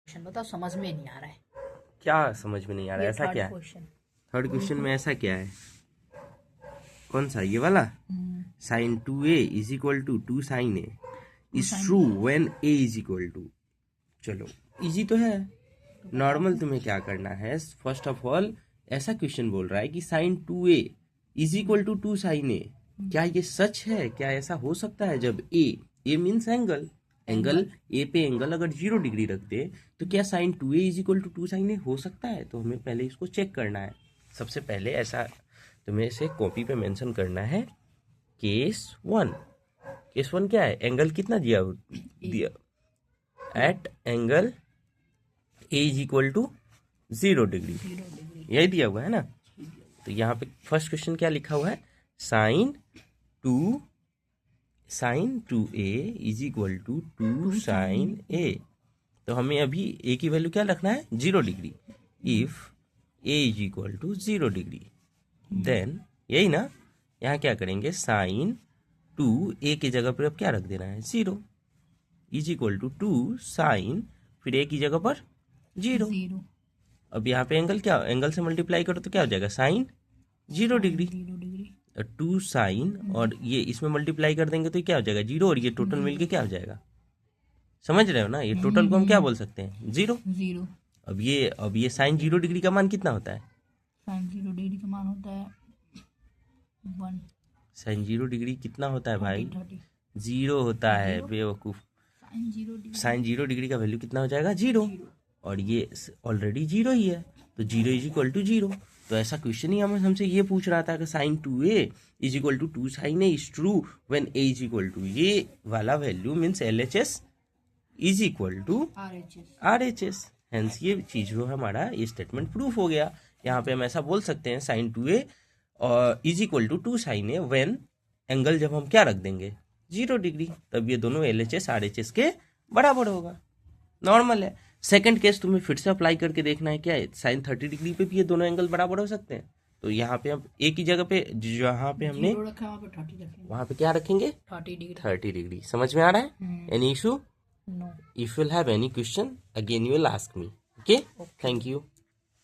Question बताओ, समझ में नहीं आ रहा है। क्या समझ में नहीं आ रहा है? ऐसा क्या है? क्वेश्चन थर्ड क्वेश्चन में ऐसा क्या है? कौन सा, ये वाला? Sine 2a is equal to 2 sine A is true when A is equal to. चलो, इजी तो है। नॉर्मल तुम्हें क्या करना है, फर्स्ट ऑफ ऑल ऐसा क्वेश्चन बोल रहा है कि sine 2a is equal to 2 sine A. क्या ये सच है? क्या ऐसा हो सकता है? जब ए मीन्स एंगल ए पे एंगल अगर 0 डिग्री रख दे तो क्या sine 2a is equal to 2 sine A हो सकता है? तो हमें पहले इसको चेक करना है। सबसे पहले ऐसा तुम्हें इसे कॉपी पे मेंशन करना है। केस 1 क्या है? एंगल कितना दिया at angle A is equal to 0 degree, यही दिया हुआ है ना। तो यहाँ पे फर्स्ट क्वेश्चन क्या लिखा हुआ है? Sine 2a is equal to 2 sine A. तो हमें अभी ए की वैल्यू क्या रखना है? 0 degree. If A is equal to 0 degree then, यही ना। यहाँ क्या करेंगे? साइन 2a की जगह पर अब क्या रख देना है? 0 इज इक्वल टू 2 साइन, फिर ए की जगह पर 0। अब यहाँ पे एंगल क्या, एंगल से मल्टीप्लाई करो तो क्या हो जाएगा? Sign 0 degree. 2 साइन और ये इसमें मल्टीप्लाई कर देंगे तो क्या हो जाएगा? 0, और ये टोटल मिलके क्या हो जाएगा? समझ रहे हो ना? ये टोटल को हम क्या बोल सकते हैं? 0। अब ये साइन 0 डिग्री का मान कितना होता है? साइन 0 डिग्री का मान होता है 1। साइन 0 डिग्री कितना होता है भाई? 0 होता है, बेवकूफ। साइन 0 डिग्री का वैल्यू कितना हो जाएगा? 0। और ये ऑलरेडी 0 ही है, तो 0 इज इक्वल टू 0। तो ऐसा क्वेश्चन ही हमसे ये पूछ रहा था कि sine 2a is equal to 2 sine A is true when a is equal to, ये वाला value means LHS is equal to RHS। Hence ये चीज जो हमारा ये स्टेटमेंट प्रूफ हो गया। यहाँ पे हम ऐसा बोल सकते हैं साइन 2a और is equal to 2 sine A when angle जब हम क्या रख देंगे? 0 डिग्री, तब ये दोनों LHS RHS के बराबर होगा। नॉर्मल है। सेकंड केस तुम्हें फिर से अप्लाई करके देखना है। क्या है? साइन 30 डिग्री पे भी ये दोनों एंगल बराबर हो सकते हैं। तो यहाँ पे हम एक ही जगह पे, जहाँ पे हमने वहाँ पे क्या रखेंगे? 30 डिग्री। समझ में आ रहा है? Any issue? No. If you will have any question again you will ask me. Okay, thank you.